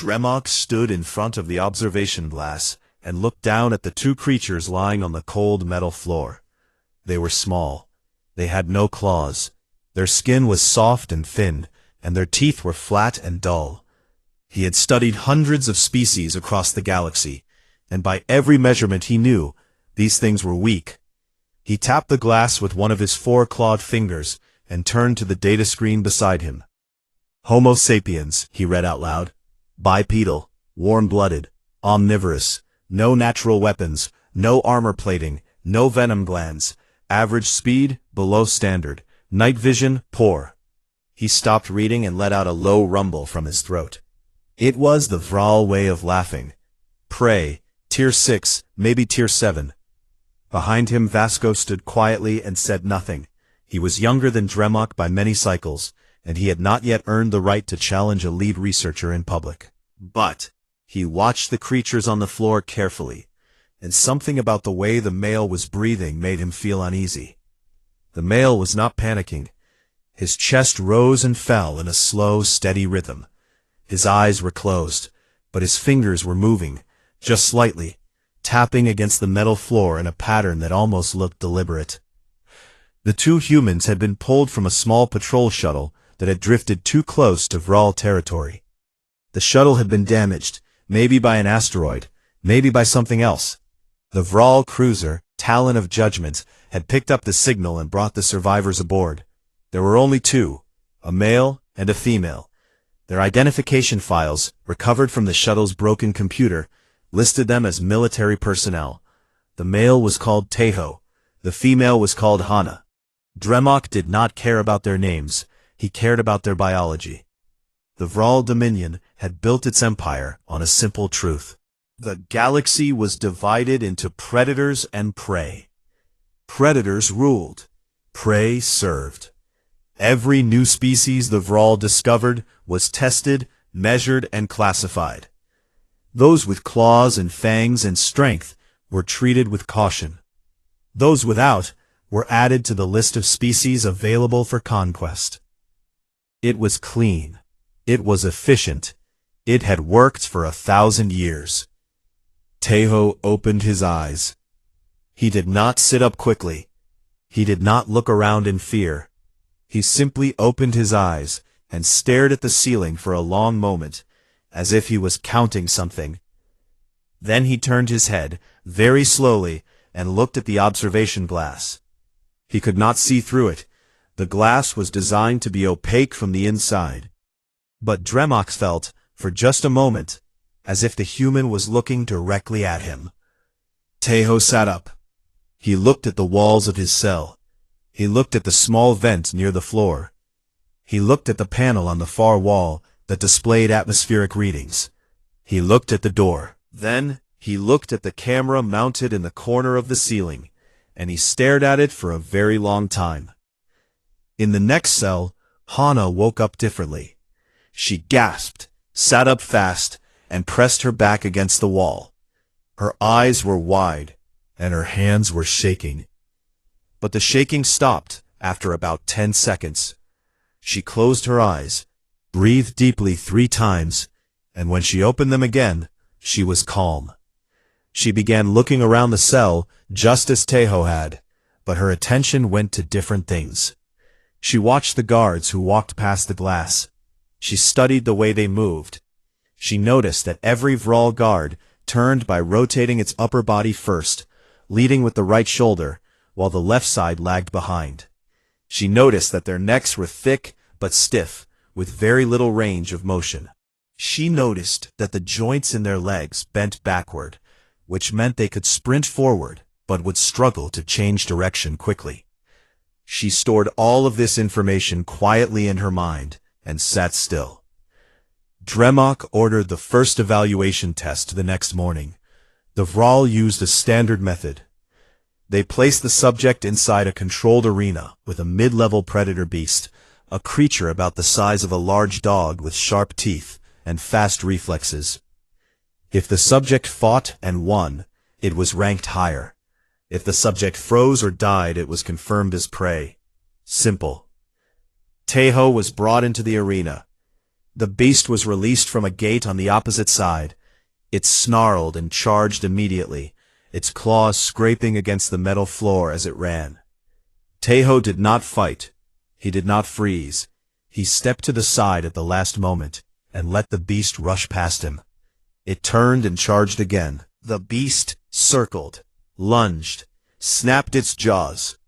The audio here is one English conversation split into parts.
Dremok stood in front of the observation glass and looked down at the two creatures lying on the cold metal floor. They were small. They had no claws. Their skin was soft and thin, and their teeth were flat and dull. He had studied hundreds of species across the galaxy, and by every measurement he knew, these things were weak. He tapped the glass with one of his four-clawed fingers and turned to the data screen beside him. Homo sapiens, he read out loud. Bipedal, warm-blooded, omnivorous, no natural weapons, no armor plating, no venom glands, average speed, below standard, night vision, poor. He stopped reading and let out a low rumble from his throat. It was the Vral way of laughing. Prey, Tier 6, maybe Tier 7. Behind him Vasco stood quietly and said nothing. He was younger than Dremok by many cycles, and he had not yet earned the right to challenge a lead researcher in public. But he watched the creatures on the floor carefully, and something about the way the male was breathing made him feel uneasy. The male was not panicking. His chest rose and fell in a slow, steady rhythm. His eyes were closed, but his fingers were moving, just slightly, tapping against the metal floor in a pattern that almost looked deliberate. The two humans had been pulled from a small patrol shuttle that had drifted too close to Vral territory. The shuttle had been damaged, maybe by an asteroid, maybe by something else. The Vral cruiser, Talon of Judgment, had picked up the signal and brought the survivors aboard. There were only two, a male and a female. Their identification files, recovered from the shuttle's broken computer, listed them as military personnel. The male was called Tejo. The female was called Hana. Dremok did not care about their names. He cared about their biology. The Vral Dominion had built its empire on a simple truth. The galaxy was divided into predators and prey. Predators ruled. Prey served. Every new species the Vral discovered was tested, measured, and classified. Those with claws and fangs and strength were treated with caution. Those without were added to the list of species available for conquest. It was clean. It was efficient. It had worked for 1,000 years. Tejo opened his eyes. He did not sit up quickly. He did not look around in fear. He simply opened his eyes and stared at the ceiling for a long moment, as if he was counting something. Then he turned his head, very slowly, and looked at the observation glass. He could not see through it. The glass was designed to be opaque from the inside. But Dremok felt, for just a moment, as if the human was looking directly at him. Tejo sat up. He looked at the walls of his cell. He looked at the small vent near the floor. He looked at the panel on the far wall that displayed atmospheric readings. He looked at the door. Then he looked at the camera mounted in the corner of the ceiling, and he stared at it for a very long time. In the next cell, Hana woke up differently. She gasped, sat up fast, and pressed her back against the wall. Her eyes were wide, and her hands were shaking. But the shaking stopped after about 10 seconds. She closed her eyes, breathed deeply 3 times, and when she opened them again, she was calm. She began looking around the cell just as Tejo had, but her attention went to different things. She watched the guards who walked past the glass. She studied the way they moved. She noticed that every Vral guard turned by rotating its upper body first, leading with the right shoulder, while the left side lagged behind. She noticed that their necks were thick but stiff, with very little range of motion. She noticed that the joints in their legs bent backward, which meant they could sprint forward, but would struggle to change direction quickly. She stored all of this information quietly in her mind and sat still. Dremok ordered the first evaluation test the next morning. The Vral used a standard method. They placed the subject inside a controlled arena with a mid-level predator beast, a creature about the size of a large dog with sharp teeth and fast reflexes. If the subject fought and won, it was ranked higher. If the subject froze or died, it was confirmed as prey. Simple. Tejo was brought into the arena. The beast was released from a gate on the opposite side. It snarled and charged immediately, its claws scraping against the metal floor as it ran. Tejo did not fight. He did not freeze. He stepped to the side at the last moment and let the beast rush past him. It turned and charged again. The beast circled, lunged, snapped its jaws.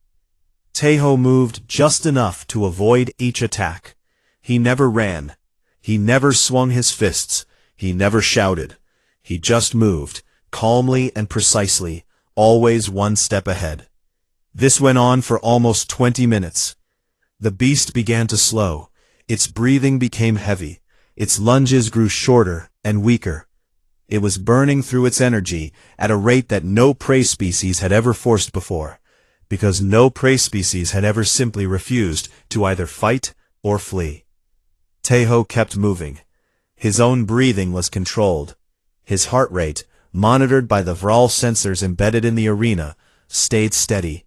Tejo moved just enough to avoid each attack. He never ran. He never swung his fists. He never shouted. He just moved, calmly and precisely, always one step ahead. This went on for almost 20 minutes. The beast began to slow. Its breathing became heavy. Its lunges grew shorter and weaker. It was burning through its energy at a rate that no prey species had ever forced before, because no prey species had ever simply refused to either fight or flee. Tejo kept moving. His own breathing was controlled. His heart rate, monitored by the Vral sensors embedded in the arena, stayed steady.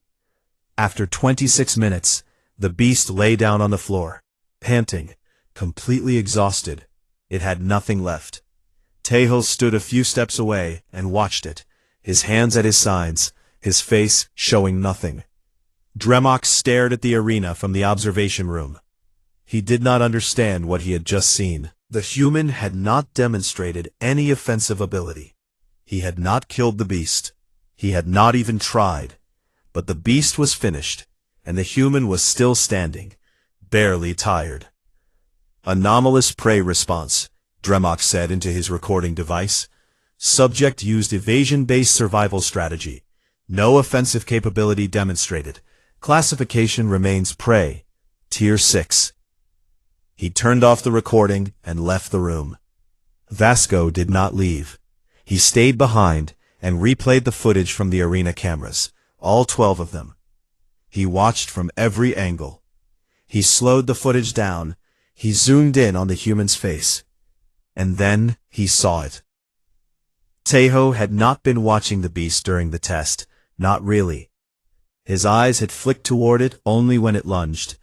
After 26 minutes, the beast lay down on the floor, panting, completely exhausted. It had nothing left. Tejo stood a few steps away and watched it, his hands at his sides, his face showing nothing. Dremok stared at the arena from the observation room. He did not understand what he had just seen. The human had not demonstrated any offensive ability. He had not killed the beast. He had not even tried. But the beast was finished, and the human was still standing, barely tired. Anomalous prey response, Dremok said into his recording device. Subject used evasion-based survival strategy. No offensive capability demonstrated. Classification remains prey. Tier 6. He turned off the recording and left the room. Vasco did not leave. He stayed behind and replayed the footage from the arena cameras, all 12 of them. He watched from every angle. He slowed the footage down. He zoomed in on the human's face. And then he saw it. Tejo had not been watching the beast during the test, not really. His eyes had flicked toward it only when it lunged.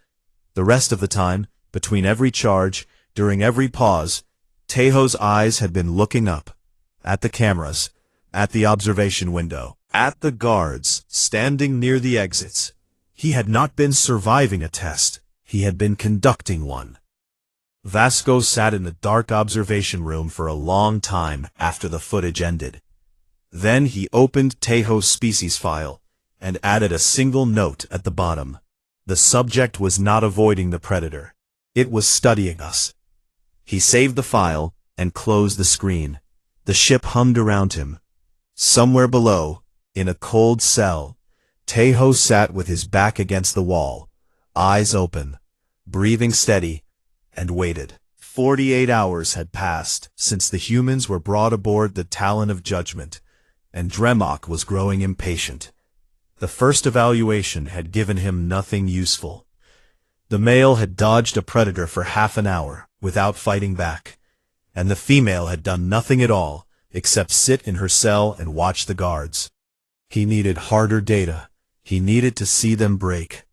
The rest of the time, between every charge, during every pause, Tejo's eyes had been looking up, at the cameras, at the observation window, at the guards standing near the exits. He had not been surviving a test. He had been conducting one. Vasco sat in the dark observation room for a long time after the footage ended. Then he opened Tejo's species file and added a single note at the bottom. The subject was not avoiding the predator. It was studying us. He saved the file and closed the screen. The ship hummed around him. Somewhere below, in a cold cell, Tejo sat with his back against the wall, eyes open, breathing steady, and waited. 48 hours had passed since the humans were brought aboard the Talon of Judgment, and Dremok was growing impatient. The first evaluation had given him nothing useful. The male had dodged a predator for half an hour without fighting back, and the female had done nothing at all except sit in her cell and watch the guards. He needed harder data. He needed to see them break.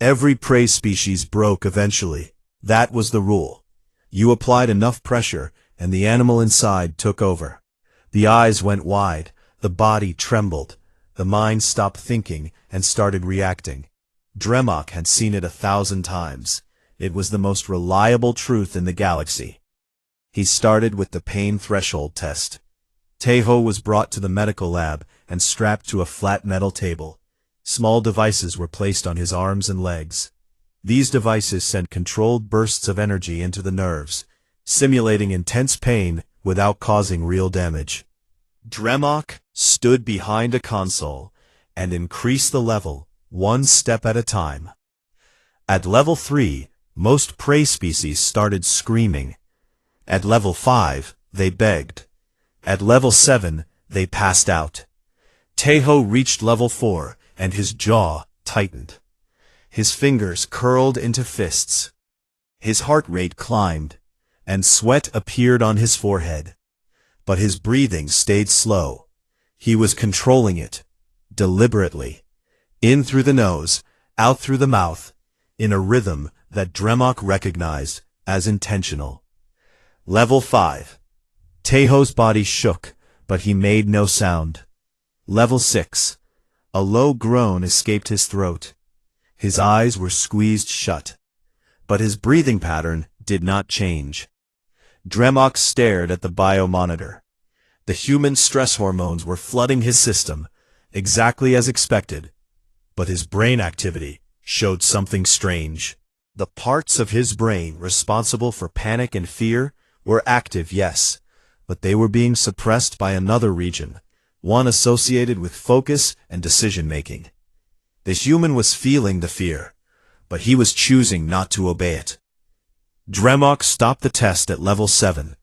Every prey species broke eventually. That was the rule. You applied enough pressure, and the animal inside took over. The eyes went wide, the body trembled, the mind stopped thinking and started reacting. Dremok had seen it 1,000 times. It was the most reliable truth in the galaxy. He started with the pain threshold test. Tejo was brought to the medical lab and strapped to a flat metal table. Small devices were placed on his arms and legs. These devices sent controlled bursts of energy into the nerves, simulating intense pain without causing real damage. Dremok stood behind a console and increased the level, one step at a time. At level 3, most prey species started screaming. At level 5, they begged. At level 7, they passed out. Tejo reached level 4, and his jaw tightened. His fingers curled into fists. His heart rate climbed, and sweat appeared on his forehead. But his breathing stayed slow. He was controlling it, deliberately. In through the nose, out through the mouth, in a rhythm that Dremok recognized as intentional. Level 5. Teiho's body shook, but he made no sound. Level 6. A low groan escaped his throat. His eyes were squeezed shut. But his breathing pattern did not change. Dremok stared at the biomonitor. The human stress hormones were flooding his system, exactly as expected. But his brain activity showed something strange. The parts of his brain responsible for panic and fear were active, yes, but they were being suppressed by another region, one associated with focus and decision-making. The human was feeling the fear, but he was choosing not to obey it. Dremok stopped the test at level 7.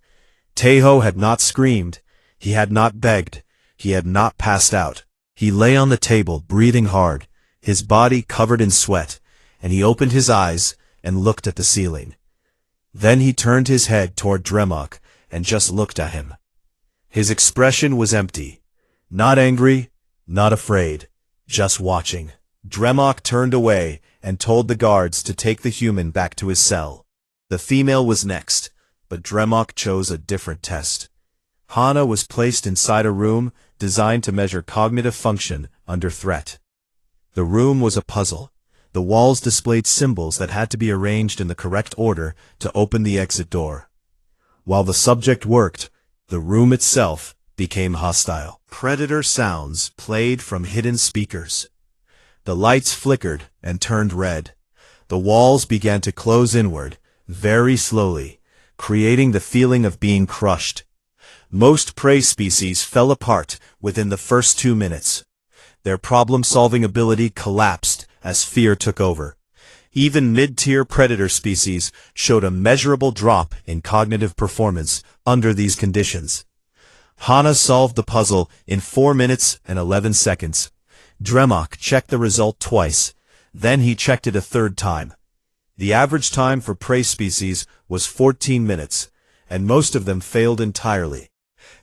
Teiho had not screamed, he had not begged, he had not passed out. He lay on the table, breathing hard, his body covered in sweat, and he opened his eyes and looked at the ceiling. Then he turned his head toward Dremok and just looked at him. His expression was empty. Not angry, not afraid, just watching. Dremok turned away and told the guards to take the human back to his cell. The female was next, but Dremok chose a different test. Hana was placed inside a room designed to measure cognitive function under threat. The room was a puzzle. The walls displayed symbols that had to be arranged in the correct order to open the exit door. While the subject worked, the room itself became hostile. Predator sounds played from hidden speakers. The lights flickered and turned red. The walls began to close inward, very slowly, creating the feeling of being crushed. Most prey species fell apart within the first 2 minutes. Their problem-solving ability collapsed as fear took over. Even mid-tier predator species showed a measurable drop in cognitive performance under these conditions. Hana solved the puzzle in 4 minutes and 11 seconds. Dremok checked the result twice, then he checked it a third time. The average time for prey species was 14 minutes, and most of them failed entirely.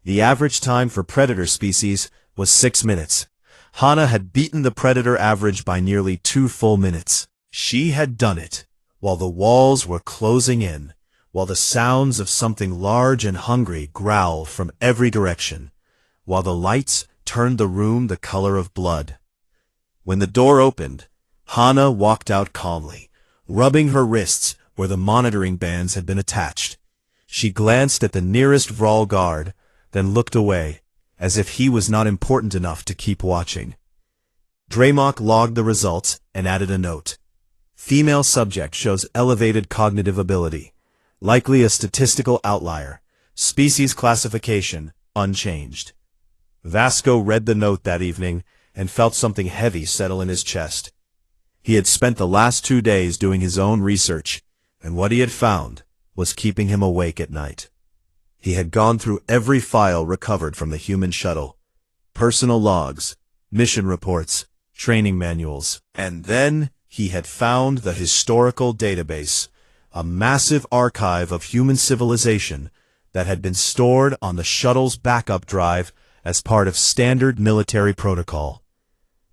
The average time for predator species was 6 minutes. Hana had beaten the predator average by nearly 2 full minutes. She had done it, while the walls were closing in, while the sounds of something large and hungry growled from every direction, while the lights turned the room the color of blood. When the door opened, Hana walked out calmly, rubbing her wrists where the monitoring bands had been attached. She glanced at the nearest Vral guard, then looked away, as if he was not important enough to keep watching. Dremok logged the results and added a note. Female subject shows elevated cognitive ability, likely a statistical outlier. Species classification, unchanged. Vasco read the note that evening and felt something heavy settle in his chest. He had spent the last 2 days doing his own research, and what he had found was keeping him awake at night. He had gone through every file recovered from the human shuttle, personal logs, mission reports, training manuals, and then he had found the historical database, a massive archive of human civilization that had been stored on the shuttle's backup drive as part of standard military protocol.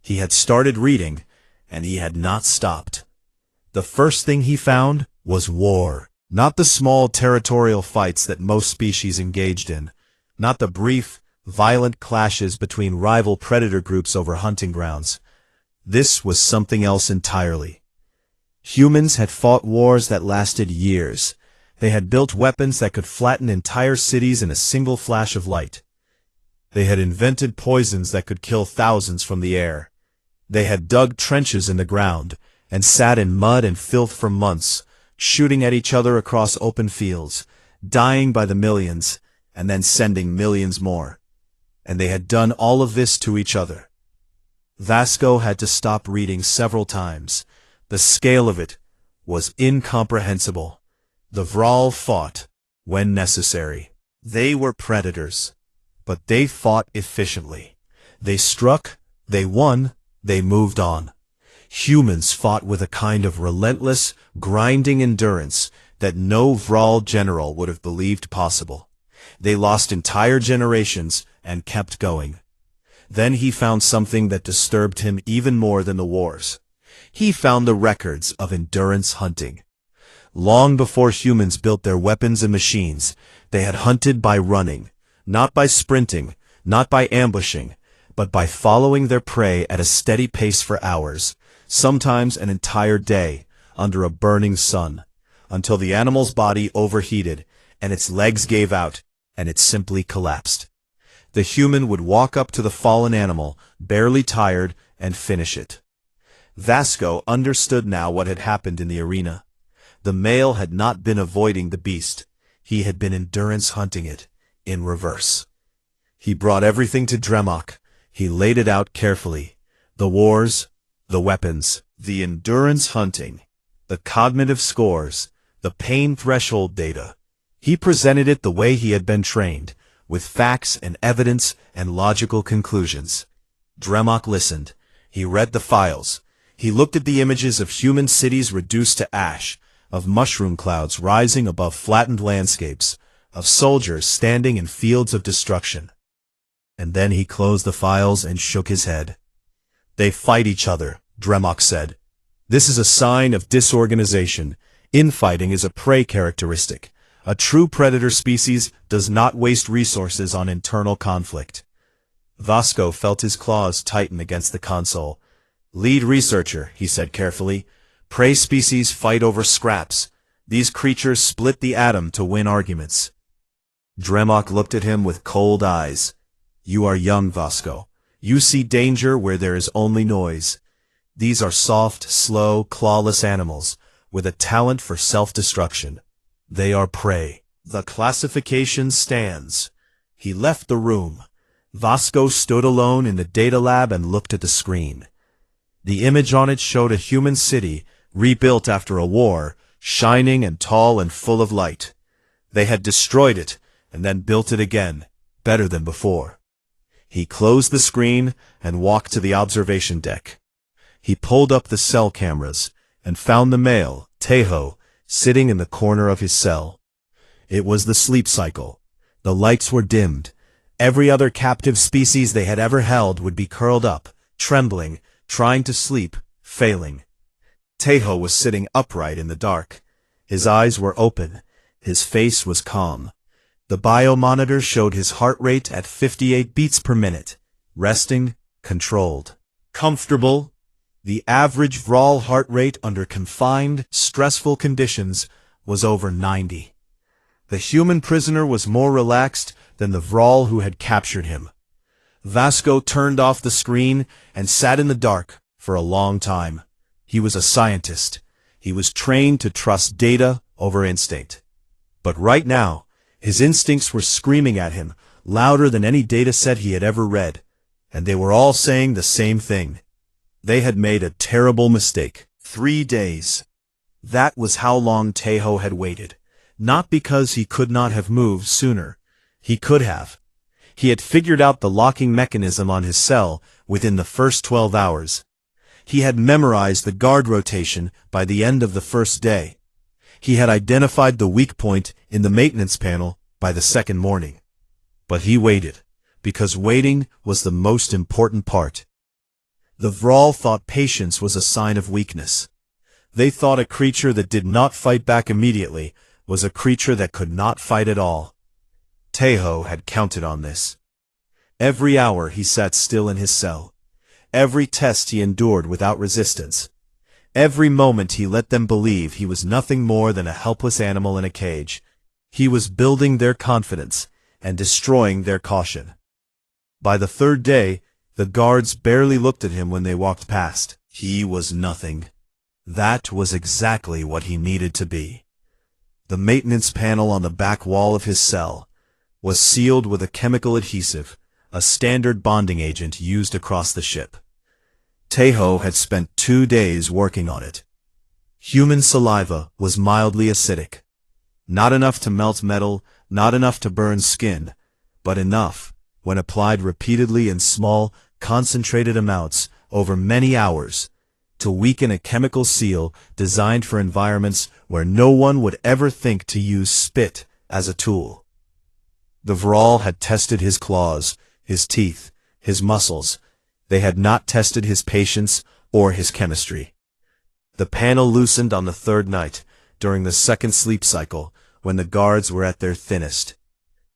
He had started reading, and he had not stopped. The first thing he found was war. Not the small territorial fights that most species engaged in, not the brief, violent clashes between rival predator groups over hunting grounds. This was something else entirely. Humans had fought wars that lasted years. They had built weapons that could flatten entire cities in a single flash of light. They had invented poisons that could kill thousands from the air. They had dug trenches in the ground and sat in mud and filth for months, shooting at each other across open fields, dying by the millions, and then sending millions more. And they had done all of this to each other. Vasco had to stop reading several times. The scale of it was incomprehensible. The Vral fought when necessary. They were predators, but they fought efficiently. They struck, they won, they moved on. Humans fought with a kind of relentless, grinding endurance that no Vral general would have believed possible. They lost entire generations and kept going. Then he found something that disturbed him even more than the wars. He found the records of endurance hunting. Long before humans built their weapons and machines, they had hunted by running, not by sprinting, not by ambushing, but by following their prey at a steady pace for hours, sometimes an entire day, under a burning sun, until the animal's body overheated, and its legs gave out, and it simply collapsed. The human would walk up to the fallen animal, barely tired, and finish it. Vasco understood now what had happened in the arena. The male had not been avoiding the beast. He had been endurance hunting it, in reverse. He brought everything to Dremok. He laid it out carefully. The wars, the weapons, the endurance hunting, the cognitive scores, the pain threshold data. He presented it the way he had been trained, with facts and evidence and logical conclusions. Dremok listened. He read the files. He looked at the images of human cities reduced to ash, of mushroom clouds rising above flattened landscapes, of soldiers standing in fields of destruction. And then he closed the files and shook his head. They fight each other, Dremok said. This is a sign of disorganization. Infighting is a prey characteristic. A true predator species does not waste resources on internal conflict. Vasco felt his claws tighten against the console. Lead researcher, he said carefully. Prey species fight over scraps. These creatures split the atom to win arguments. Dremok looked at him with cold eyes. You are young, Vasco. You see danger where there is only noise. These are soft, slow, clawless animals, with a talent for self-destruction. They are prey. The classification stands. He left the room. Vasco stood alone in the data lab and looked at the screen. The image on it showed a human city, rebuilt after a war, shining and tall and full of light. They had destroyed it, and then built it again, better than before. He closed the screen and walked to the observation deck. He pulled up the cell cameras, and found the male, Tejo, sitting in the corner of his cell. It was the sleep cycle. The lights were dimmed. Every other captive species they had ever held would be curled up, trembling, trying to sleep, failing. Tejo was sitting upright in the dark. His eyes were open. His face was calm. The biomonitor showed his heart rate at 58 beats per minute, resting, controlled, comfortable. The average Vral heart rate under confined, stressful conditions was over 90. The human prisoner was more relaxed than the Vral who had captured him. Vasco turned off the screen and sat in the dark for a long time. He was a scientist. He was trained to trust data over instinct. But right now, his instincts were screaming at him, louder than any data set he had ever read, and they were all saying the same thing. They had made a terrible mistake. 3 days. That was how long Tejo had waited. Not because he could not have moved sooner. He could have. He had figured out the locking mechanism on his cell within the first 12 hours. He had memorized the guard rotation by the end of the first day. He had identified the weak point in the maintenance panel by the second morning. But he waited, because waiting was the most important part. The Vral thought patience was a sign of weakness. They thought a creature that did not fight back immediately was a creature that could not fight at all. Tejo had counted on this. Every hour he sat still in his cell. Every test he endured without resistance. Every moment he let them believe he was nothing more than a helpless animal in a cage. He was building their confidence and destroying their caution. By the third day, the guards barely looked at him when they walked past. He was nothing. That was exactly what he needed to be. The maintenance panel on the back wall of his cell was sealed with a chemical adhesive, a standard bonding agent used across the ship. Tejo had spent 2 days working on it. Human saliva was mildly acidic. Not enough to melt metal, not enough to burn skin, but enough, when applied repeatedly in small, concentrated amounts over many hours, to weaken a chemical seal designed for environments where no one would ever think to use spit as a tool. The Vral had tested his claws, his teeth, his muscles. They had not tested his patience or his chemistry. The panel loosened on the third night. during the second sleep cycle, when the guards were at their thinnest.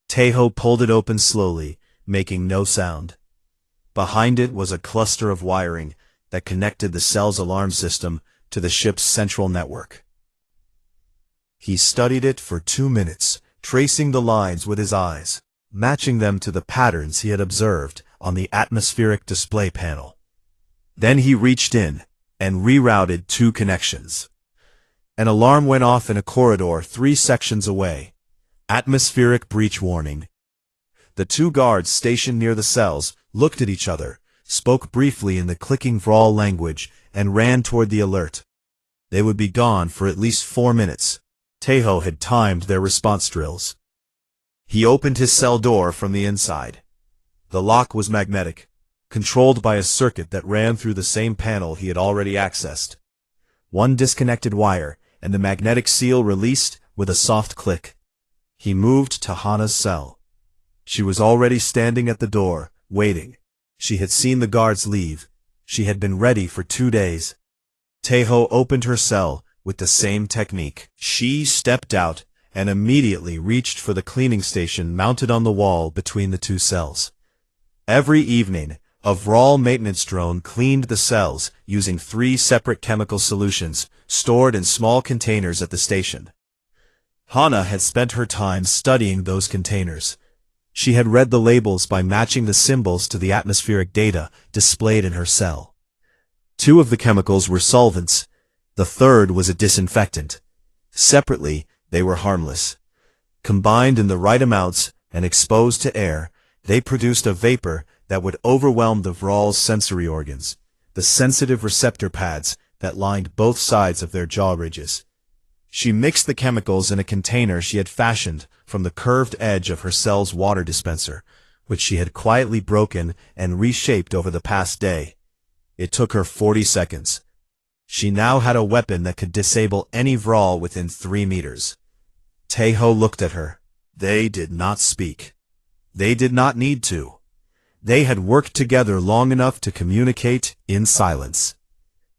Taeho pulled it open slowly, making no sound. Behind it was a cluster of wiring that connected the cell's alarm system to the ship's central network. He studied it for 2 minutes, tracing the lines with his eyes, matching them to the patterns he had observed on the atmospheric display panel. Then he reached in and rerouted 2 connections. An alarm went off in a corridor 3 sections away. Atmospheric breach warning. The 2 guards stationed near the cells looked at each other, spoke briefly in the clicking Vral language, and ran toward the alert. They would be gone for at least 4 minutes. Taeho had timed their response drills. He opened his cell door from the inside. The lock was magnetic, controlled by a circuit that ran through the same panel he had already accessed. 1 disconnected wire, and the magnetic seal released with a soft click. He moved to Hana's cell. She was already standing at the door, waiting. She had seen the guards leave. She had been ready for 2 days. Taeho opened her cell with the same technique. She stepped out and immediately reached for the cleaning station mounted on the wall between the 2 cells. Every evening, a Vral maintenance drone cleaned the cells using 3 separate chemical solutions stored in small containers at the station. Hana had spent her time studying those containers. She had read the labels by matching the symbols to the atmospheric data displayed in her cell. 2 of the chemicals were solvents. The 3rd was a disinfectant. Separately, they were harmless. Combined in the right amounts and exposed to air, they produced a vapor that would overwhelm the Vral's sensory organs, the sensitive receptor pads that lined both sides of their jaw ridges. She mixed the chemicals in a container she had fashioned from the curved edge of her cell's water dispenser, which she had quietly broken and reshaped over the past day. It took her 40 seconds. She now had a weapon that could disable any Vral within 3 meters. Taeho looked at her. They did not speak. They did not need to. They had worked together long enough to communicate in silence.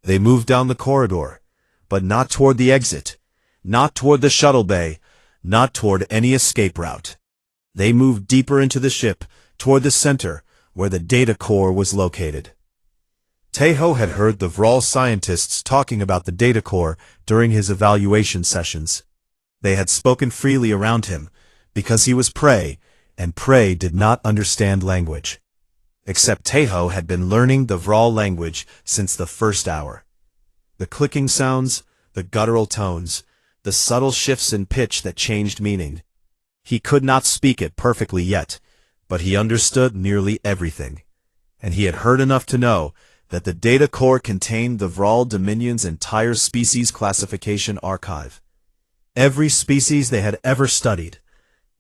They moved down the corridor, but not toward the exit, not toward the shuttle bay, not toward any escape route. They moved deeper into the ship, toward the center, where the data core was located. Taeho had heard the Vral scientists talking about the data core during his evaluation sessions. They had spoken freely around him, because he was prey, and prey did not understand language. Except Taeho had been learning the Vral language since the first hour. The clicking sounds, the guttural tones, the subtle shifts in pitch that changed meaning. He could not speak it perfectly yet, but he understood nearly everything. And he had heard enough to know that the data core contained the Vral Dominion's entire species classification archive. Every species they had ever studied,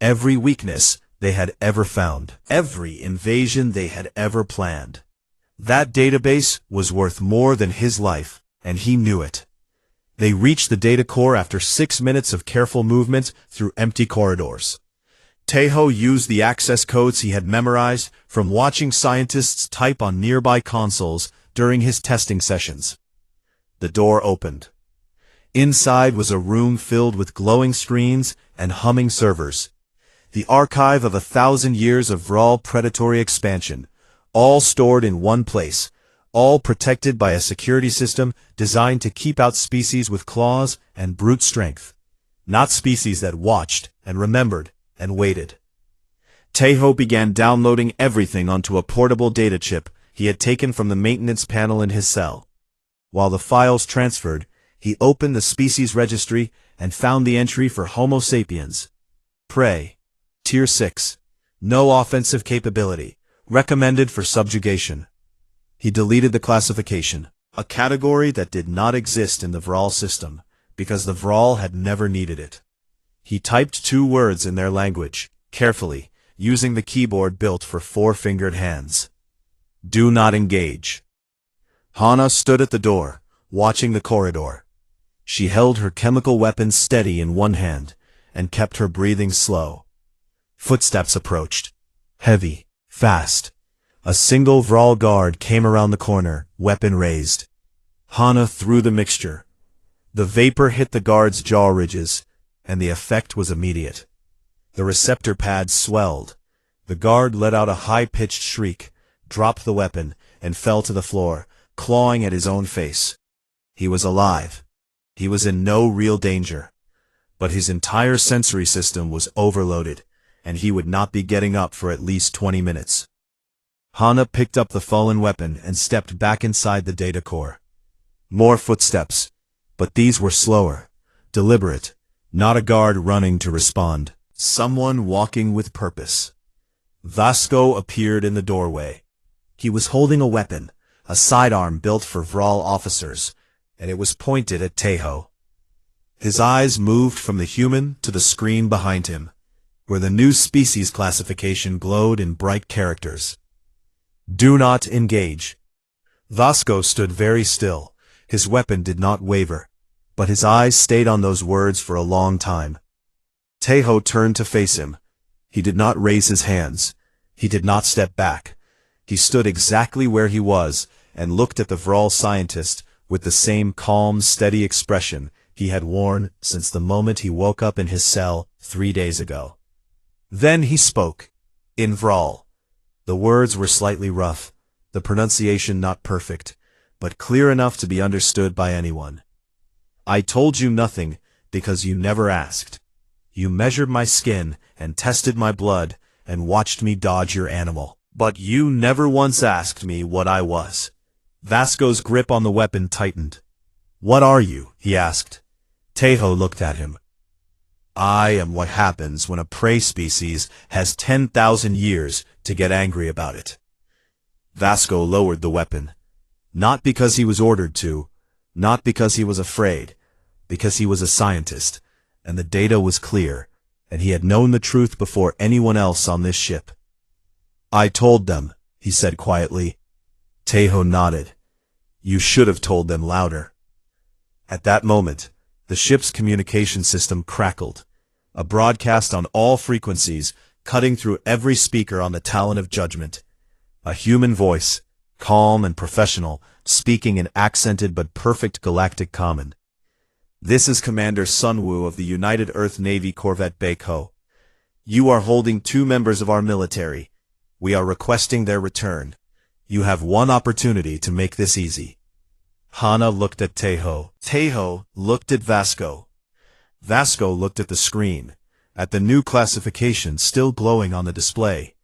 every weakness they had ever found, every invasion they had ever planned. That database was worth more than his life, and he knew it. They reached the data core after 6 minutes of careful movement through empty corridors. Taeho used the access codes he had memorized from watching scientists type on nearby consoles during his testing sessions. The door opened. Inside was a room filled with glowing screens and humming servers. The archive of 1,000 years of Vral predatory expansion, all stored in one place, all protected by a security system designed to keep out species with claws and brute strength, not species that watched and remembered and waited. Taeho began downloading everything onto a portable data chip he had taken from the maintenance panel in his cell. While the files transferred, he opened the species registry and found the entry for Homo sapiens. Prey. Tier 6. No offensive capability. Recommended for subjugation. He deleted the classification, a category that did not exist in the Vral system, because the Vral had never needed it. He typed 2 words in their language, carefully, using the keyboard built for 4-fingered hands. Do not engage. Hana stood at the door, watching the corridor. She held her chemical weapon steady in one hand, and kept her breathing slow. Footsteps approached. Heavy, fast. A single Vral guard came around the corner, weapon raised. Hana threw the mixture. The vapor hit the guard's jaw ridges, and the effect was immediate. The receptor pads swelled. The guard let out a high-pitched shriek, dropped the weapon, and fell to the floor, clawing at his own face. He was alive. He was in no real danger. But his entire sensory system was overloaded, and he would not be getting up for at least 20 minutes. Hana picked up the fallen weapon and stepped back inside the data core. More footsteps, but these were slower, deliberate, not a guard running to respond. Someone walking with purpose. Vasco appeared in the doorway. He was holding a weapon, a sidearm built for Vral officers, and it was pointed at Tejo. His eyes moved from the human to the screen behind him, where the new species classification glowed in bright characters. Do not engage. Vasco stood very still. His weapon did not waver, but his eyes stayed on those words for a long time. Tejo turned to face him. He did not raise his hands. He did not step back. He stood exactly where he was and looked at the Vral scientist with the same calm, steady expression he had worn since the moment he woke up in his cell 3 days ago. Then he spoke, in Vral. The words were slightly rough, the pronunciation not perfect, but clear enough to be understood by anyone. I told you nothing because you never asked. You measured my skin and tested my blood and watched me dodge your animal. But you never once asked me what I was. Vasco's grip on the weapon tightened. What are you? He asked. Tejo looked at him. I am what happens when a prey species has 10,000 years to get angry about it. Vasco lowered the weapon. Not because he was ordered to, not because he was afraid, because he was a scientist, and the data was clear, and he had known the truth before anyone else on this ship. I told them, he said quietly. Tejo nodded. You should have told them louder. At that moment, the ship's communication system crackled, a broadcast on all frequencies, cutting through every speaker on the Talon of Judgment. A human voice, calm and professional, speaking in accented but perfect galactic common. This is Commander Sunwoo of the United Earth Navy corvette Baiko. You are holding 2 members of our military. We are requesting their return. You have one opportunity to make this easy. Hana looked at Tejo. Tejo looked at Vasco. Vasco looked at the screen, at the new classification still glowing on the display.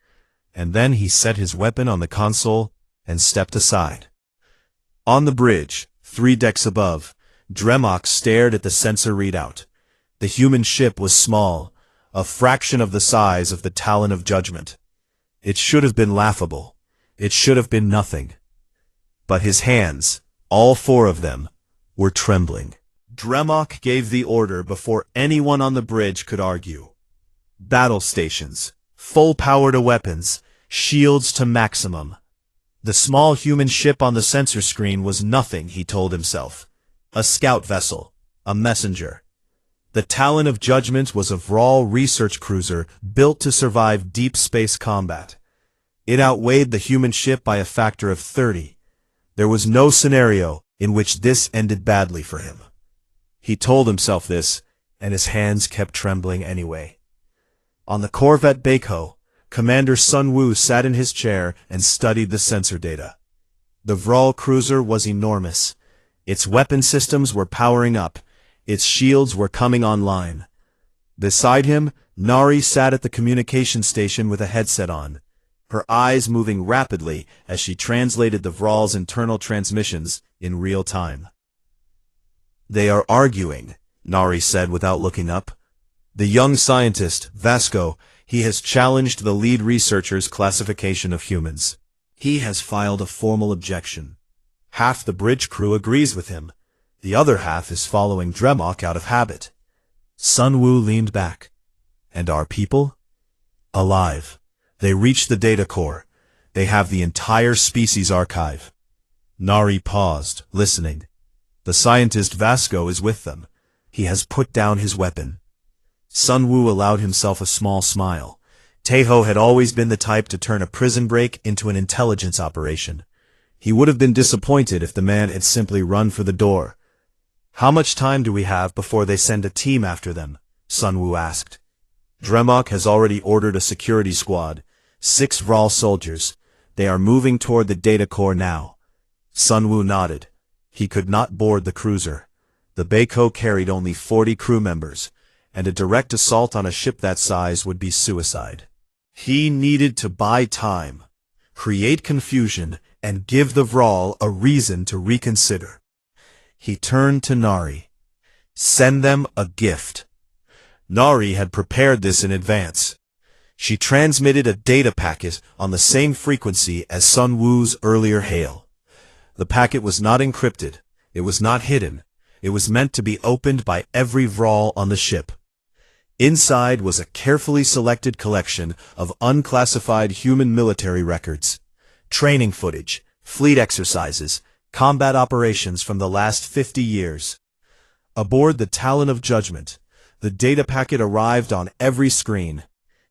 And then he set his weapon on the console and stepped aside. On the bridge, 3 decks above, Dremok stared at the sensor readout. The human ship was small, a fraction of the size of the Talon of Judgment. It should have been laughable. It should have been nothing. But his hands, all 4 of them, were trembling. Dremok gave the order before anyone on the bridge could argue. Battle stations, full power to weapons, shields to maximum. The small human ship on the sensor screen was nothing, he told himself. A scout vessel, a messenger. The Talon of Judgment was a Vral research cruiser built to survive deep space combat. It outweighed the human ship by a factor of 30. There was no scenario in which this ended badly for him. He told himself this, and his hands kept trembling anyway. On the corvette Baiko, Commander Sunwoo sat in his chair and studied the sensor data. The Vral cruiser was enormous. Its weapon systems were powering up. Its shields were coming online. Beside him, Nari sat at the communication station with a headset on, her eyes moving rapidly as she translated the Vral's internal transmissions in real time. They are arguing, Nari said without looking up. The young scientist, Vasco, he has challenged the lead researcher's classification of humans. He has filed a formal objection. Half the bridge crew agrees with him. The other half is following Dremok out of habit. Sunwoo leaned back. And our people? Alive. They reached the data core. They have the entire species archive. Nari paused, listening. The scientist Vasco is with them. He has put down his weapon. Sunwoo allowed himself a small smile. Tejo had always been the type to turn a prison break into an intelligence operation. He would have been disappointed if the man had simply run for the door. How much time do we have before they send a team after them? Sunwoo asked. Dremok has already ordered a security squad, 6 Vral soldiers. They are moving toward the data core now. Sunwoo nodded. He could not board the cruiser. The Baiko carried only 40 crew members, and a direct assault on a ship that size would be suicide. He needed to buy time, create confusion, and give the Vral a reason to reconsider. He turned to Nari. Send them a gift. Nari had prepared this in advance. She transmitted a data packet on the same frequency as Sunwoo's earlier hail. The packet was not encrypted. It was not hidden. It was meant to be opened by every Vral on the ship. Inside was a carefully selected collection of unclassified human military records, training footage, fleet exercises, combat operations from the last 50 years. Aboard the Talon of Judgment, the data packet arrived on every screen.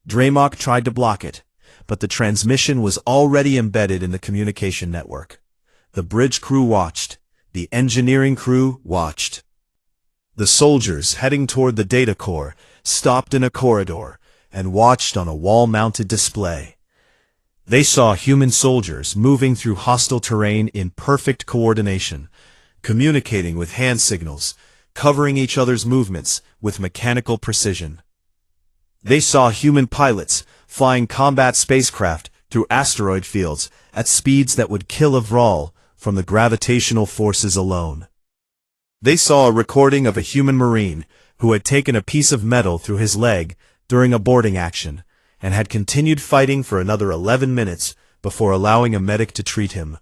Dremok tried to block it, but the transmission was already embedded in the communication network. The bridge crew watched. The engineering crew watched. The soldiers heading toward the data core stopped in a corridor and watched on a wall-mounted display. They saw human soldiers moving through hostile terrain in perfect coordination, communicating with hand signals, covering each other's movements with mechanical precision. They saw human pilots flying combat spacecraft through asteroid fields at speeds that would kill a Vral from the gravitational forces alone. They saw a recording of a human marine who had taken a piece of metal through his leg during a boarding action and had continued fighting for another 11 minutes before allowing a medic to treat him.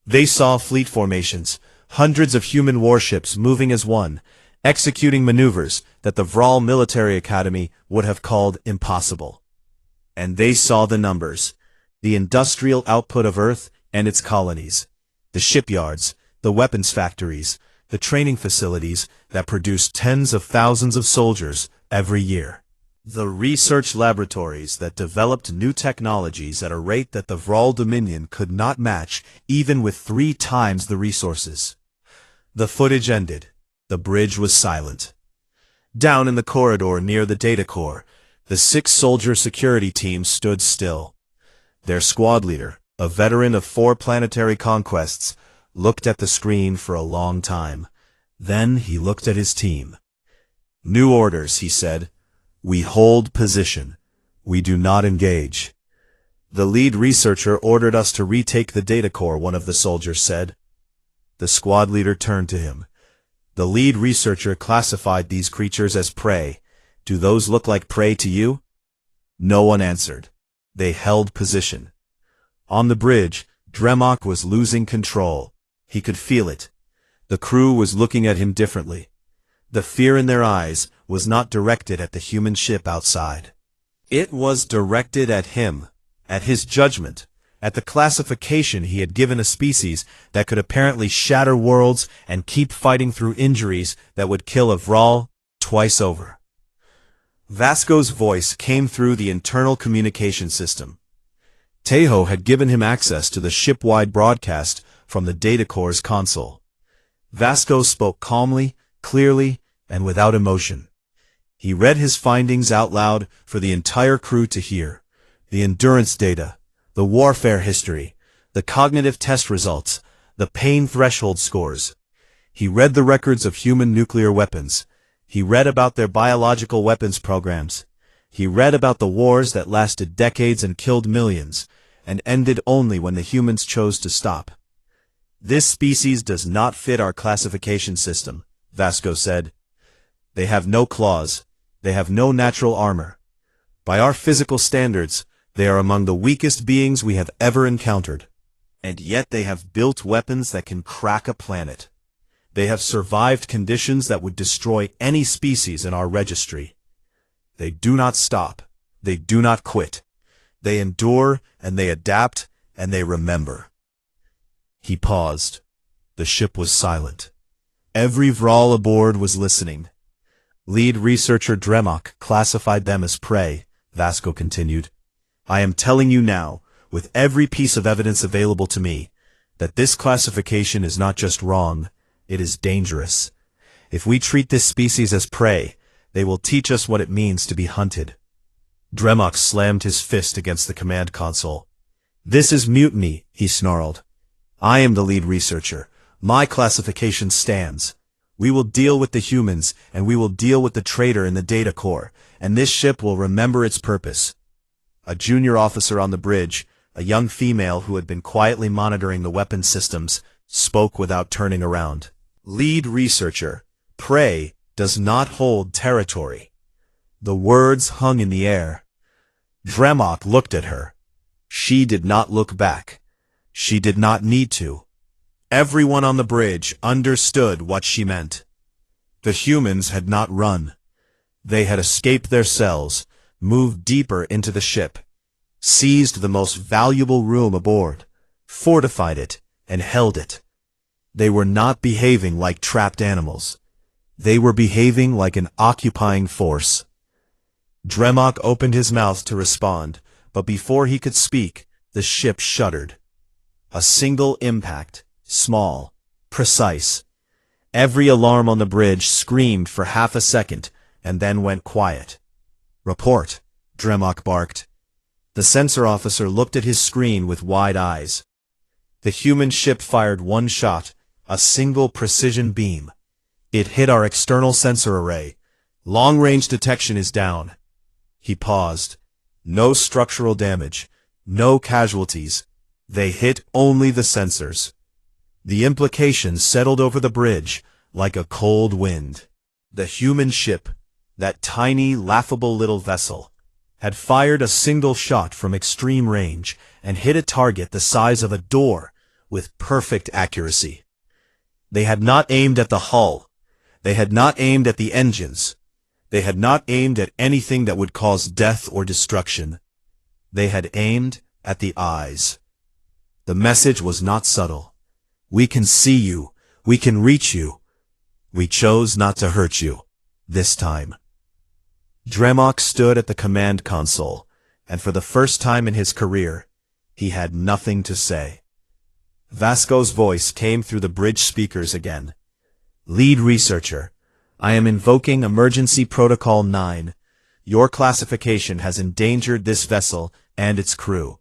They saw fleet formations, hundreds of human warships moving as one, executing maneuvers that the Vral Military Academy would have called impossible. And they saw the numbers, the industrial output of Earth and its colonies, the shipyards, the weapons factories, the training facilities that produce tens of thousands of soldiers every year. The research laboratories that developed new technologies at a rate that the Vral Dominion could not match even with 3 times the resources. The footage ended. The bridge was silent. Down in the corridor near the data core, the 6-soldier security team stood still. Their squad leader, a veteran of 4 planetary conquests, looked at the screen for a long time. Then he looked at his team. "New orders," he said. "We hold position. We do not engage." "The lead researcher ordered us to retake the data core," one of the soldiers said. The squad leader turned to him. "The lead researcher classified these creatures as prey. Do those look like prey to you?" No one answered. They held position. On the bridge, Dremok was losing control. He could feel it. The crew was looking at him differently. The fear in their eyes was not directed at the human ship outside. It was directed at him, at his judgment, at the classification he had given a species that could apparently shatter worlds and keep fighting through injuries that would kill a Vral twice over. Vasco's voice came through the internal communication system. Tejo had given him access to the ship-wide broadcast from the data core's console. Vasco spoke calmly, clearly, and without emotion. He read his findings out loud for the entire crew to hear. The endurance data, the warfare history, the cognitive test results, the pain threshold scores. He read the records of human nuclear weapons. He read about their biological weapons programs. He read about the wars that lasted decades and killed millions, and ended only when the humans chose to stop. "This species does not fit our classification system," Vasco said. "They have no claws. They have no natural armor. By our physical standards, they are among the weakest beings we have ever encountered. And yet they have built weapons that can crack a planet. They have survived conditions that would destroy any species in our registry. They do not stop. They do not quit. They endure, and they adapt, and they remember." He paused. The ship was silent. Every Vral aboard was listening. "Lead researcher Dremok classified them as prey," Vasco continued. "I am telling you now, with every piece of evidence available to me, that this classification is not just wrong, it is dangerous. If we treat this species as prey, they will teach us what it means to be hunted. Dremok slammed his fist against the command console. This is mutiny, he snarled. I am the lead researcher. My classification stands. We will deal with the humans, and we will deal with the traitor in the data core, and this ship will remember its purpose. A junior officer on the bridge, a young female who had been quietly monitoring the weapon systems, spoke without turning around. Lead researcher. Prey does not hold territory. The words hung in the air. Dremok looked at her. She did not look back. She did not need to. Everyone on the bridge understood what she meant. The humans had not run. They had escaped their cells, moved deeper into the ship, seized the most valuable room aboard, fortified it, and held it. They were not behaving like trapped animals. They were behaving like an occupying force. Dremok opened his mouth to respond, but before he could speak, the ship shuddered. A single impact, small, precise. Every alarm on the bridge screamed for half a second, and then went quiet. Report, Dremok barked. The sensor officer looked at his screen with wide eyes. The human ship fired one shot, a single precision beam. It hit our external sensor array. Long-range detection is down. He paused. No structural damage, no casualties. They hit only the sensors. The implications settled over the bridge like a cold wind. The human ship, that tiny, laughable little vessel, had fired a single shot from extreme range and hit a target the size of a door with perfect accuracy. They had not aimed at the hull. They had not aimed at the engines. They had not aimed at anything that would cause death or destruction. They had aimed at the eyes. The message was not subtle. We can see you. We can reach you. We chose not to hurt you. This time. Dremok stood at the command console, and for the first time in his career, he had nothing to say. Vasco's voice came through the bridge speakers again. Lead researcher, I am invoking Emergency Protocol 9. Your classification has endangered this vessel and its crew.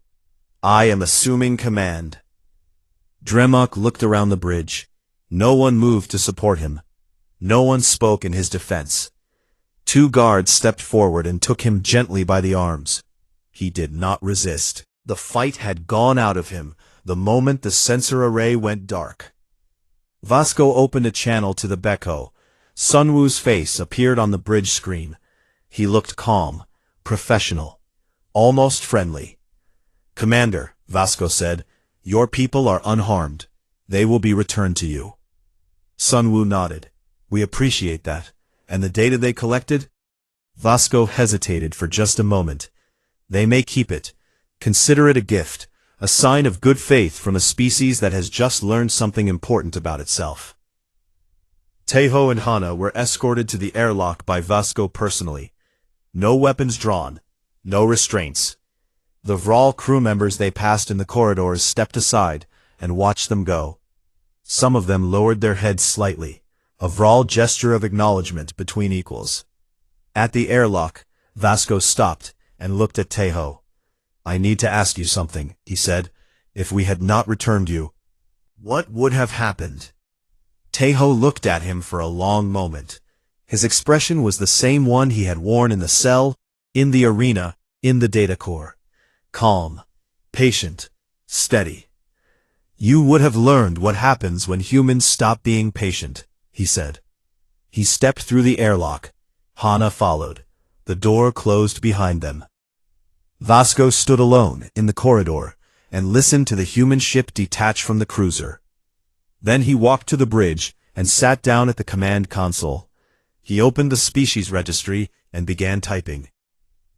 I am assuming command. Dremok looked around the bridge. No one moved to support him. No one spoke in his defense. 2 guards stepped forward and took him gently by the arms. He did not resist. The fight had gone out of him the moment the sensor array went dark. Vasco opened a channel to the Beko. Sunwoo's face appeared on the bridge screen. He looked calm, professional, almost friendly. Commander, Vasco said, your people are unharmed. They will be returned to you. Sunwoo nodded. We appreciate that. And the data they collected? Vasco hesitated for just a moment. They may keep it. Consider it a gift, a sign of good faith from a species that has just learned something important about itself. Taeho and Hana were escorted to the airlock by Vasco personally. No weapons drawn, no restraints. The Vral crew members they passed in the corridors stepped aside and watched them go. Some of them lowered their heads slightly, a Vral gesture of acknowledgement between equals. At the airlock, Vasco stopped and looked at Taeho. I need to ask you something, he said. If we had not returned you, what would have happened? Taeho looked at him for a long moment. His expression was the same one he had worn in the cell, in the arena, in the data core. Calm, patient, steady. You would have learned what happens when humans stop being patient, he said. He stepped through the airlock. Hana followed. The door closed behind them. Vasco stood alone in the corridor and listened to the human ship detach from the cruiser. Then he walked to the bridge and sat down at the command console. He opened the species registry and began typing.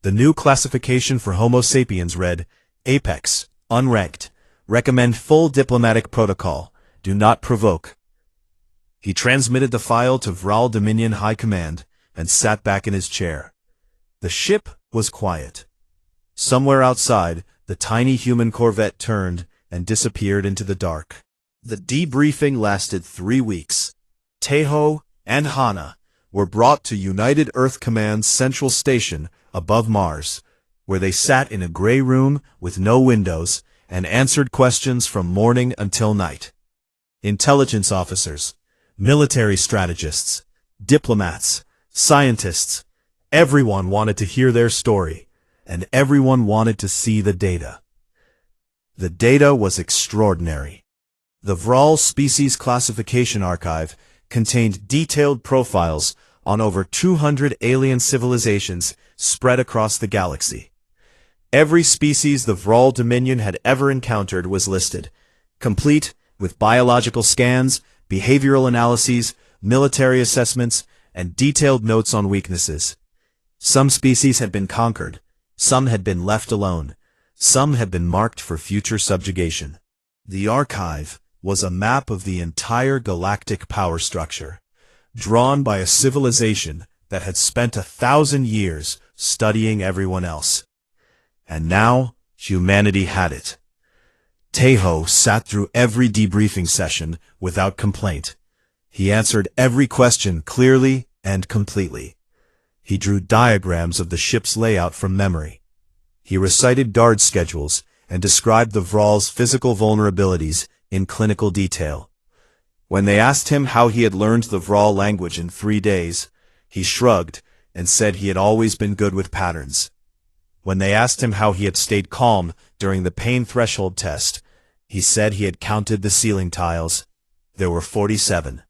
The new classification for Homo sapiens read, Apex, unranked, recommend full diplomatic protocol, do not provoke. He transmitted the file to Vral Dominion High Command and sat back in his chair. The ship was quiet. Somewhere outside, the tiny human corvette turned and disappeared into the dark. The debriefing lasted 3 weeks. Taeho and Hana were brought to United Earth Command's central station above Mars, where they sat in a gray room with no windows and answered questions from morning until night. Intelligence officers, military strategists, diplomats, scientists, everyone wanted to hear their story, and everyone wanted to see the data. The data was extraordinary. The Vral Species Classification Archive contained detailed profiles on over 200 alien civilizations spread across the galaxy. Every species the Vral Dominion had ever encountered was listed, complete with biological scans, behavioral analyses, military assessments, and detailed notes on weaknesses. Some species had been conquered, some had been left alone, some had been marked for future subjugation. The archive was a map of the entire galactic power structure, drawn by a civilization that had spent 1,000 years studying everyone else. And now, humanity had it. Tejo sat through every debriefing session without complaint. He answered every question clearly and completely. He drew diagrams of the ship's layout from memory. He recited guard schedules and described the Vral's physical vulnerabilities in clinical detail. When they asked him how he had learned the Vral language in 3 days, he shrugged and said he had always been good with patterns. When they asked him how he had stayed calm during the pain threshold test, he said he had counted the ceiling tiles. There were 47.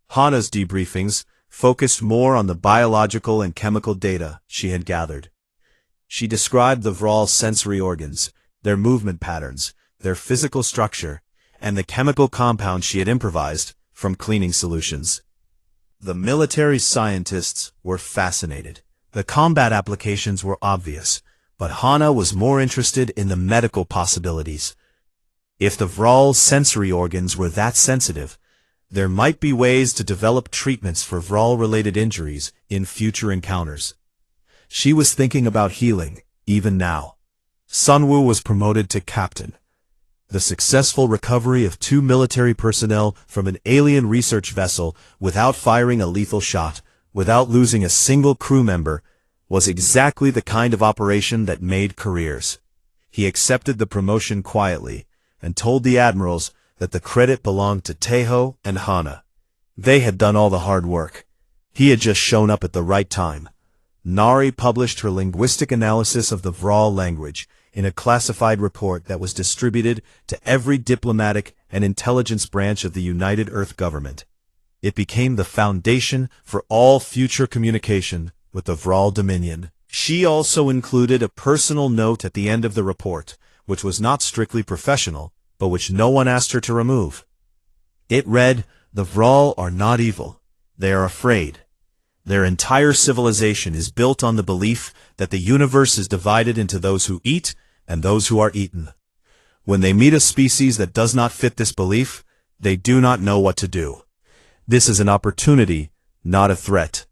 Hana's debriefings focused more on the biological and chemical data she had gathered. She described the Vral's sensory organs, their movement patterns, their physical structure, and the chemical compounds she had improvised from cleaning solutions. The military scientists were fascinated. The combat applications were obvious, but Hana was more interested in the medical possibilities. If the Vral's sensory organs were that sensitive, there might be ways to develop treatments for Vral-related injuries in future encounters. She was thinking about healing, even now. Sunwoo was promoted to captain. The successful recovery of 2 military personnel from an alien research vessel without firing a lethal shot, without losing a single crew member, was exactly the kind of operation that made careers. He accepted the promotion quietly and told the admirals that the credit belonged to Tejo and Hana. They had done all the hard work. He had just shown up at the right time. Nari published her linguistic analysis of the Vral language in a classified report that was distributed to every diplomatic and intelligence branch of the United Earth government. It became the foundation for all future communication with the Vral Dominion. She also included a personal note at the end of the report, which was not strictly professional, but which no one asked her to remove. It read, "The Vral are not evil. They are afraid. Their entire civilization is built on the belief that the universe is divided into those who eat and those who are eaten. When they meet a species that does not fit this belief, they do not know what to do. This is an opportunity, not a threat."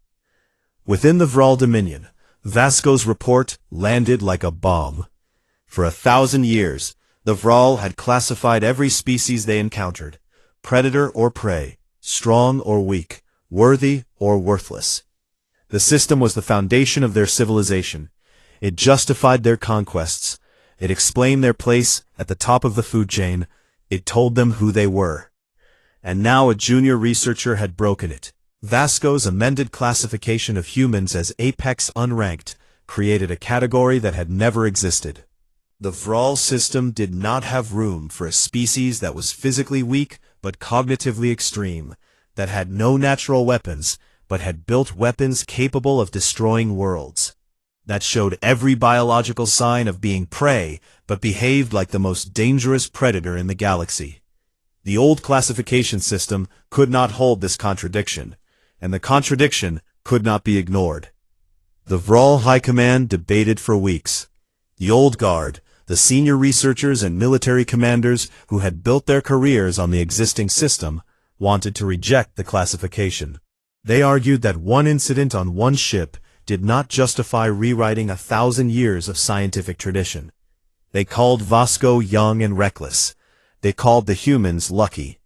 Within the Vral Dominion, Vasco's report landed like a bomb. For 1,000 years, the Vral had classified every species they encountered, predator or prey, strong or weak, worthy or worthless. The system was the foundation of their civilization. It justified their conquests. It explained their place at the top of the food chain. It told them who they were. And now a junior researcher had broken it. Vasco's amended classification of humans as apex unranked created a category that had never existed. The Vral system did not have room for a species that was physically weak but cognitively extreme, that had no natural weapons but had built weapons capable of destroying worlds, that showed every biological sign of being prey but behaved like the most dangerous predator in the galaxy. The old classification system could not hold this contradiction, and the contradiction could not be ignored. The Vral High Command debated for weeks. The old guard, the senior researchers and military commanders who had built their careers on the existing system, wanted to reject the classification. They argued that one incident on one ship did not justify rewriting 1,000 years of scientific tradition. They called Vasco young and reckless. They called the humans lucky.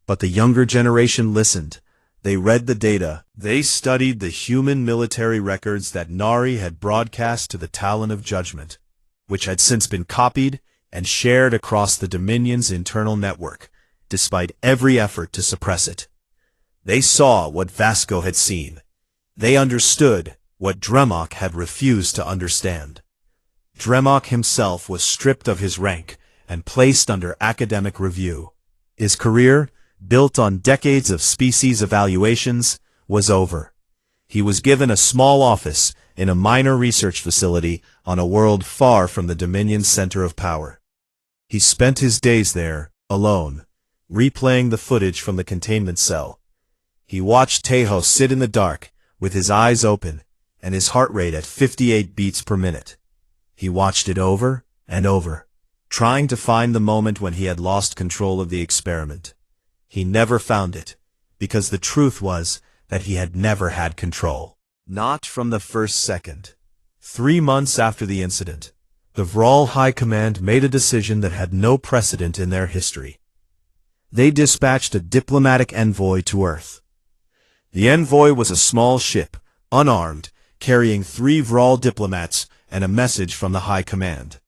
But the younger generation listened. They read the data. They studied the human military records that Nari had broadcast to the Talon of Judgment, which had since been copied and shared across the Dominion's internal network, despite every effort to suppress it. They saw what Vasco had seen. They understood what Dremok had refused to understand. Dremok himself was stripped of his rank and placed under academic review. His career, built on decades of species evaluations, was over. He was given a small office in a minor research facility on a world far from the Dominion's center of power. He spent his days there, alone, replaying the footage from the containment cell. He watched Tejo sit in the dark, with his eyes open, and his heart rate at 58 beats per minute. He watched it over and over, trying to find the moment when he had lost control of the experiment. He never found it, because the truth was that he had never had control. Not from the first second. 3 months after the incident, the Vral High Command made a decision that had no precedent in their history. They dispatched a diplomatic envoy to Earth. The envoy was a small ship, unarmed, carrying 3 Vral diplomats and a message from the High Command.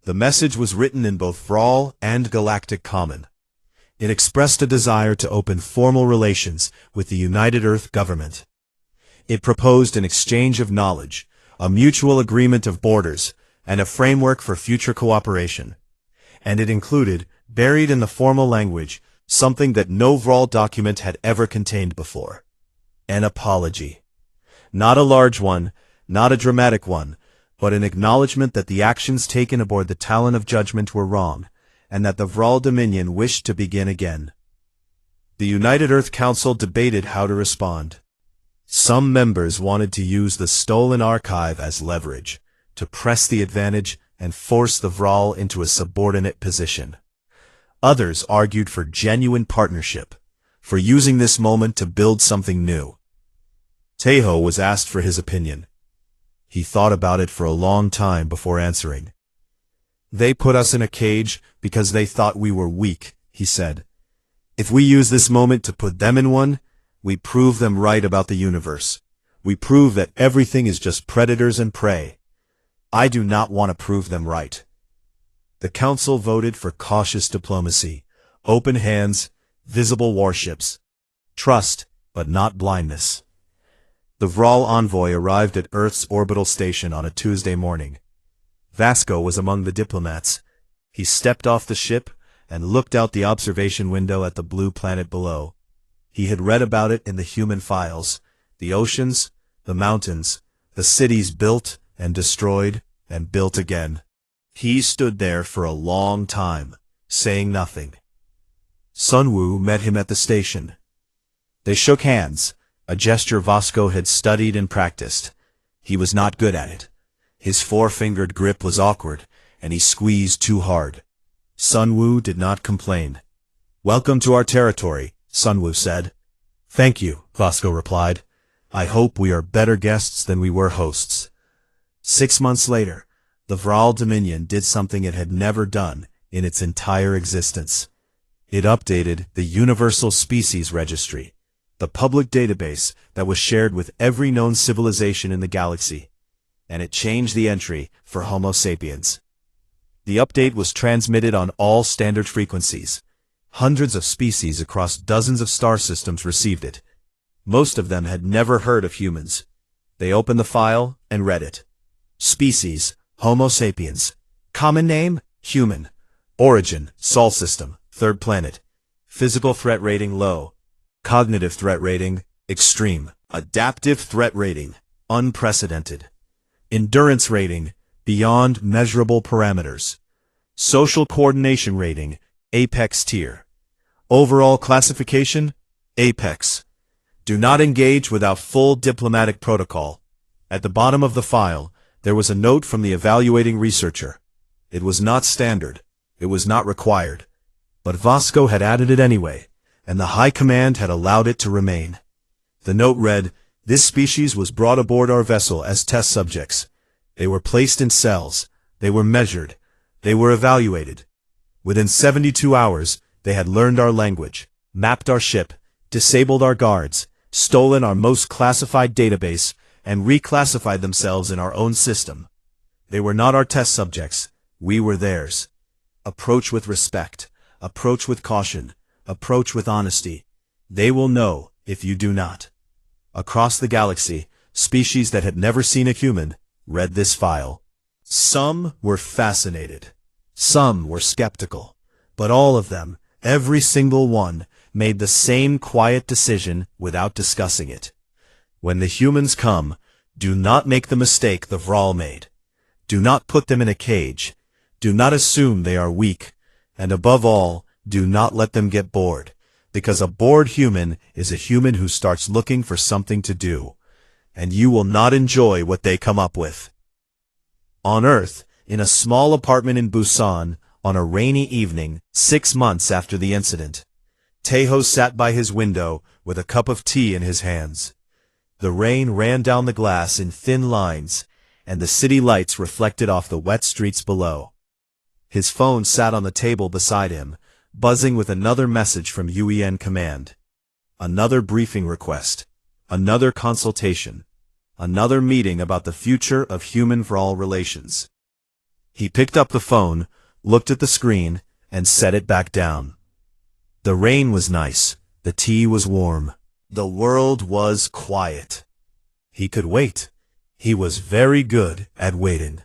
The message was written in both Vral and Galactic Common. It expressed a desire to open formal relations with the United Earth government. It proposed an exchange of knowledge, a mutual agreement of borders, and a framework for future cooperation. And it included, buried in the formal language, something that no Vral document had ever contained before. An apology. Not a large one, not a dramatic one, but an acknowledgement that the actions taken aboard the Talon of Judgment were wrong, and that the Vral Dominion wished to begin again. The United Earth Council debated how to respond. Some members wanted to use the stolen archive as leverage, to press the advantage and force the Vral into a subordinate position. Others argued for genuine partnership, for using this moment to build something new. Tejo was asked for his opinion. He thought about it for a long time before answering. "They put us in a cage because they thought we were weak," he said. "If we use this moment to put them in one, we prove them right about the universe. We prove that everything is just predators and prey. I do not want to prove them right." The council voted for cautious diplomacy, open hands, visible warships. Trust, but not blindness. The Vral envoy arrived at Earth's orbital station on a Tuesday morning. Vasco was among the diplomats. He stepped off the ship and looked out the observation window at the blue planet below. He had read about it in the human files, the oceans, the mountains, the cities built and destroyed and built again. He stood there for a long time, saying nothing. Sunwoo met him at the station. They shook hands, a gesture Vasco had studied and practiced. He was not good at it. His four-fingered grip was awkward, and he squeezed too hard. Sunwoo did not complain. "Welcome to our territory," Sunwoo said. "Thank you," Vasco replied. "I hope we are better guests than we were hosts." 6 months later, the Vral Dominion did something it had never done in its entire existence. It updated the Universal Species Registry, the public database that was shared with every known civilization in the galaxy, and it changed the entry for Homo sapiens. The update was transmitted on all standard frequencies. Hundreds of species across dozens of star systems received it. Most of them had never heard of humans. They opened the file and read it. Species, Homo sapiens. Common name, human. Origin, Sol system, third planet. Physical threat rating, low. Cognitive threat rating, extreme. Adaptive threat rating, unprecedented. Endurance rating, beyond measurable parameters. Social coordination rating, Apex tier. Overall classification, Apex. Do not engage without full diplomatic protocol. At the bottom of the file, there was a note from the evaluating researcher. It was not standard. It was not required. But Vasco had added it anyway, and the High Command had allowed it to remain. The note read, "This species was brought aboard our vessel as test subjects. They were placed in cells. They were measured. They were evaluated. Within 72 hours, they had learned our language, mapped our ship, disabled our guards, stolen our most classified database, and reclassified themselves in our own system. They were not our test subjects, we were theirs. Approach with respect, approach with caution, approach with honesty. They will know if you do not. Across the galaxy, species that had never seen a human read this file. Some were fascinated. Some were skeptical. But all of them, every single one, made the same quiet decision without discussing it. When the humans come, do not make the mistake the Vral made. Do not put them in a cage. Do not assume they are weak. And above all, do not let them get bored. Because a bored human is a human who starts looking for something to do. And you will not enjoy what they come up with. On Earth, in a small apartment in Busan, on a rainy evening, 6 months after the incident, Taeho sat by his window with a cup of tea in his hands. The rain ran down the glass in thin lines, and the city lights reflected off the wet streets below. His phone sat on the table beside him, buzzing with another message from UEN Command. Another briefing request. Another consultation. Another meeting about the future of human-Vral relations. He picked up the phone, looked at the screen, and set it back down. The rain was nice. The tea was warm. The world was quiet. He could wait. He was very good at waiting.